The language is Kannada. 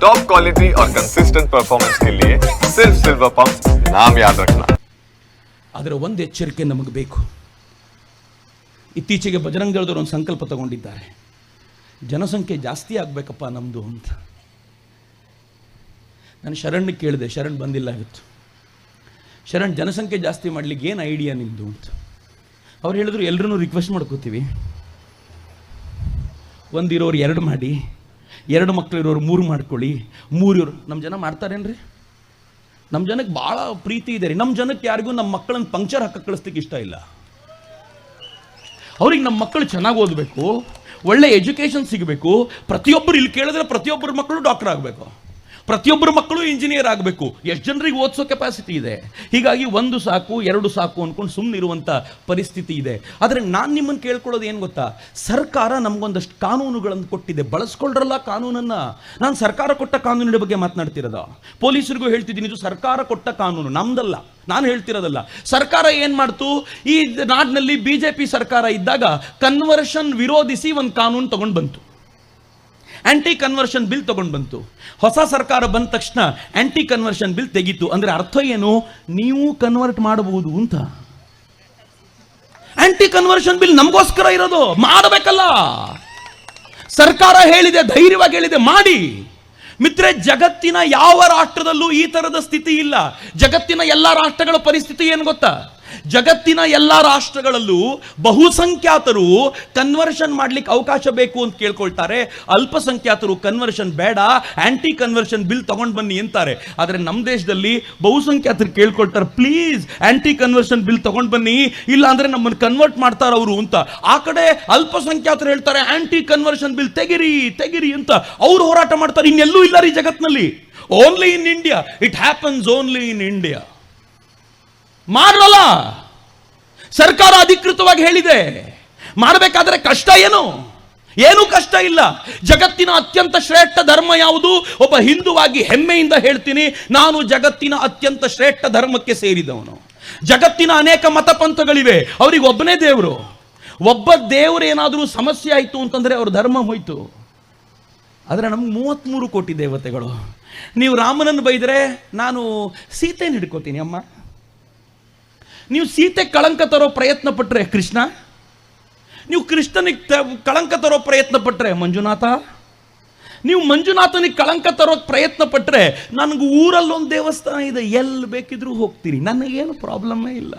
टॉप क्वालिटी और कंसिस्टेंट परफॉर्मेंस के लिए सिर्फ सिल्वर पंप नाम याद रखना. ಆದರೆ ಒಂದು ಎಚ್ಚರಿಕೆ ನಮಗೆ ಬೇಕು. ಇತ್ತೀಚೆಗೆ ಬಜರಂಗ ದಳದವರು ಒಂದು ಸಂಕಲ್ಪ ತಗೊಂಡಿದ್ದಾರೆ. ಜನಸಂಖ್ಯೆ ಜಾಸ್ತಿ ಆಗಬೇಕಪ್ಪ ನಮ್ಮದು ಅಂತ. ನಾನು ಶರಣ್ ಕೇಳಿದೆ, ಶರಣ್ ಬಂದಿಲ್ಲ ಇವತ್ತು. ಶರಣ್, ಜನಸಂಖ್ಯೆ ಜಾಸ್ತಿ ಮಾಡಲಿಕ್ಕೆ ಏನು ಐಡಿಯಾ ನಿಮ್ಮದು ಅಂತ. ಅವ್ರು ಹೇಳಿದ್ರು, ಎಲ್ಲರೂ ರಿಕ್ವೆಸ್ಟ್ ಮಾಡ್ಕೋತೀವಿ, ಒಂದಿರೋರು 2 ಮಾಡಿ, 2 ಮಕ್ಕಳು ಇರೋರು 3 ಮಾಡ್ಕೊಳ್ಳಿ, 3 ಇರೋರು. ನಮ್ಮ ಜನ ಮಾಡ್ತಾರೇನ್ರಿ? ನಮ್ಮ ಜನಕ್ಕೆ ಭಾಳ ಪ್ರೀತಿ ಇದೆ ರೀ. ನಮ್ಮ ಜನಕ್ಕೆ ಯಾರಿಗೂ ನಮ್ಮ ಮಕ್ಕಳನ್ನು ಪಂಕ್ಚರ್ ಹಾಕಕ್ಕೆ ಕಳಿಸ್ಲಿಕ್ಕೆ ಇಷ್ಟ ಇಲ್ಲ. ಅವ್ರಿಗೆ ನಮ್ಮ ಮಕ್ಕಳು ಚೆನ್ನಾಗಿ ಓದಬೇಕು, ಒಳ್ಳೆ ಎಜುಕೇಷನ್ ಸಿಗಬೇಕು. ಪ್ರತಿಯೊಬ್ಬರು ಇಲ್ಲಿ ಕೇಳಿದ್ರೆ ಪ್ರತಿಯೊಬ್ಬರ ಮಕ್ಕಳು ಡಾಕ್ಟರ್ ಆಗಬೇಕು, ಪ್ರತಿಯೊಬ್ಬರ ಮಕ್ಕಳು ಇಂಜಿನಿಯರ್ ಆಗಬೇಕು. ಎಷ್ಟು ಜನರಿಗೆ ಓದಿಸೋ ಕೆಪಾಸಿಟಿ ಇದೆ. ಹೀಗಾಗಿ 1 ಸಾಕು 2 ಸಾಕು ಅಂದ್ಕೊಂಡು ಸುಮ್ಮನಿರುವಂಥ ಪರಿಸ್ಥಿತಿ ಇದೆ. ಆದರೆ ನಾನು ನಿಮ್ಮನ್ನು ಕೇಳ್ಕೊಳ್ಳೋದು ಏನು ಗೊತ್ತಾ, ಸರ್ಕಾರ ನಮಗೊಂದಷ್ಟು ಕಾನೂನುಗಳನ್ನು ಕೊಟ್ಟಿದೆ, ಬಳಸ್ಕೊಳ್ರಲ್ಲ ಕಾನೂನನ್ನು. ನಾನು ಸರ್ಕಾರ ಕೊಟ್ಟ ಕಾನೂನಿನ ಬಗ್ಗೆ ಮಾತನಾಡ್ತಿರೋದು. ಪೊಲೀಸರಿಗೂ ಹೇಳ್ತಿದ್ದೀನಿ, ಇದು ಸರ್ಕಾರ ಕೊಟ್ಟ ಕಾನೂನು, ನಮ್ದಲ್ಲ, ನಾನು ಹೇಳ್ತಿರೋದಲ್ಲ. ಸರ್ಕಾರ ಏನು ಮಾಡ್ತು, ಈ ನಾಡಿನಲ್ಲಿ BJP ಸರ್ಕಾರ ಇದ್ದಾಗ ಕನ್ವರ್ಷನ್ ವಿರೋಧಿಸಿ ಒಂದು ಕಾನೂನು ತಗೊಂಡು ಬಂತು, ಆಂಟಿ ಕನ್ವರ್ಷನ್ ಬಿಲ್ ತಗೊಂಡು ಬಂತು. ಹೊಸ ಸರ್ಕಾರ ಬಂದ ತಕ್ಷಣ ಆಂಟಿ ಕನ್ವರ್ಷನ್ ಬಿಲ್ ತೆಗೀತು. ಅಂದ್ರೆ ಅರ್ಥ ಏನು, ನೀವು ಕನ್ವರ್ಟ್ ಮಾಡಬಹುದು ಅಂತ. ಆಂಟಿ ಕನ್ವರ್ಷನ್ ಬಿಲ್ ನಮಗೋಸ್ಕರ ಇರೋದು, ಮಾಡಬೇಕಲ್ಲ. ಸರ್ಕಾರ ಹೇಳಿದೆ, ಧೈರ್ಯವಾಗಿ ಹೇಳಿದೆ, ಮಾಡಿ. ಮಿತ್ರೆ, ಜಗತ್ತಿನ ಯಾವ ರಾಷ್ಟ್ರದಲ್ಲೂ ಈ ತರದ ಸ್ಥಿತಿ ಇಲ್ಲ. ಜಗತ್ತಿನ ಎಲ್ಲ ರಾಷ್ಟ್ರಗಳ ಪರಿಸ್ಥಿತಿ ಏನು ಗೊತ್ತಾ, ಜಗತ್ತಿನ ಎಲ್ಲ ರಾಷ್ಟ್ರಗಳಲ್ಲೂ ಬಹುಸಂಖ್ಯಾತರು ಕನ್ವರ್ಷನ್ ಮಾಡ್ಲಿಕ್ಕೆ ಅವಕಾಶ ಬೇಕು ಅಂತ ಕೇಳ್ಕೊಳ್ತಾರೆ. ಅಲ್ಪಸಂಖ್ಯಾತರು ಕನ್ವರ್ಷನ್ ಬೇಡ, ಆಂಟಿ ಕನ್ವರ್ಷನ್ ಬಿಲ್ ತಗೊಂಡು ಬನ್ನಿ ಅಂತಾರೆ. ಆದರೆ ನಮ್ಮ ದೇಶದಲ್ಲಿ ಬಹುಸಂಖ್ಯಾತರು ಕೇಳ್ಕೊಳ್ತಾರೆ, ಪ್ಲೀಸ್ ಆಂಟಿ ಕನ್ವರ್ಷನ್ ಬಿಲ್ ತಗೊಂಡು ಬನ್ನಿ, ಇಲ್ಲ ಅಂದ್ರೆ ನಮ್ಮನ್ನು ಕನ್ವರ್ಟ್ ಮಾಡ್ತಾರ ಅವರು ಅಂತ. ಆ ಕಡೆ ಅಲ್ಪಸಂಖ್ಯಾತರು ಹೇಳ್ತಾರೆ, ಆಂಟಿ ಕನ್ವರ್ಷನ್ ಬಿಲ್ ತೆಗಿರಿ ತೆಗಿರಿ ಅಂತ ಅವ್ರು ಹೋರಾಟ ಮಾಡ್ತಾರೆ. ಇನ್ನೆಲ್ಲೂ ಇಲ್ಲ ರೀ ಜಗತ್ನಲ್ಲಿ, only in India. It happens only in India. ಮಾಡಲ್ಲ, ಸರ್ಕಾರ ಅಧಿಕೃತವಾಗಿ ಹೇಳಿದೆ. ಮಾಡಬೇಕಾದ್ರೆ ಕಷ್ಟ ಏನು ಕಷ್ಟ ಇಲ್ಲ. ಜಗತ್ತಿನ ಅತ್ಯಂತ ಶ್ರೇಷ್ಠ ಧರ್ಮ ಯಾವುದು? ಒಬ್ಬ ಹಿಂದುವಾಗಿ ಹೆಮ್ಮೆಯಿಂದ ಹೇಳ್ತೀನಿ, ನಾನು ಜಗತ್ತಿನ ಅತ್ಯಂತ ಶ್ರೇಷ್ಠ ಧರ್ಮಕ್ಕೆ ಸೇರಿದವನು. ಜಗತ್ತಿನ ಅನೇಕ ಮತಪಂಥಗಳಿವೆ, ಅವರಿಗೆ ಒಬ್ಬನೇ ದೇವರು. ಒಬ್ಬ ದೇವರು ಏನಾದರೂ ಸಮಸ್ಯೆ ಆಯಿತು ಅಂತಂದ್ರೆ ಅವ್ರ ಧರ್ಮ ಹೋಯ್ತು. ಆದರೆ ನಮ್ಗೆ 33 ಕೋಟಿ ದೇವತೆಗಳು. ನೀವು ರಾಮನನ್ನು ಬೈದರೆ ನಾನು ಸೀತೆಯನ್ನು ಹಿಡ್ಕೋತೀನಿ ಅಮ್ಮ. ನೀವು ಸೀತೆ ಕಳಂಕ ತರೋ ಪ್ರಯತ್ನ ಪಟ್ಟರೆ ಕೃಷ್ಣ, ನೀವು ಕೃಷ್ಣನಿಗೆ ಕಳಂಕ ತರೋ ಪ್ರಯತ್ನ ಪಟ್ಟರೆ ಮಂಜುನಾಥ, ನೀವು ಮಂಜುನಾಥನಿಗೆ ಕಳಂಕ ತರೋ ಪ್ರಯತ್ನ ಪಟ್ಟರೆ ನನಗೆ ಊರಲ್ಲೊಂದು ದೇವಸ್ಥಾನ ಇದೆ, ಎಲ್ಲಿ ಬೇಕಿದ್ರೂ ಹೋಗ್ತೀರಿ, ನನಗೇನು ಪ್ರಾಬ್ಲಮ್ಮೇ ಇಲ್ಲ.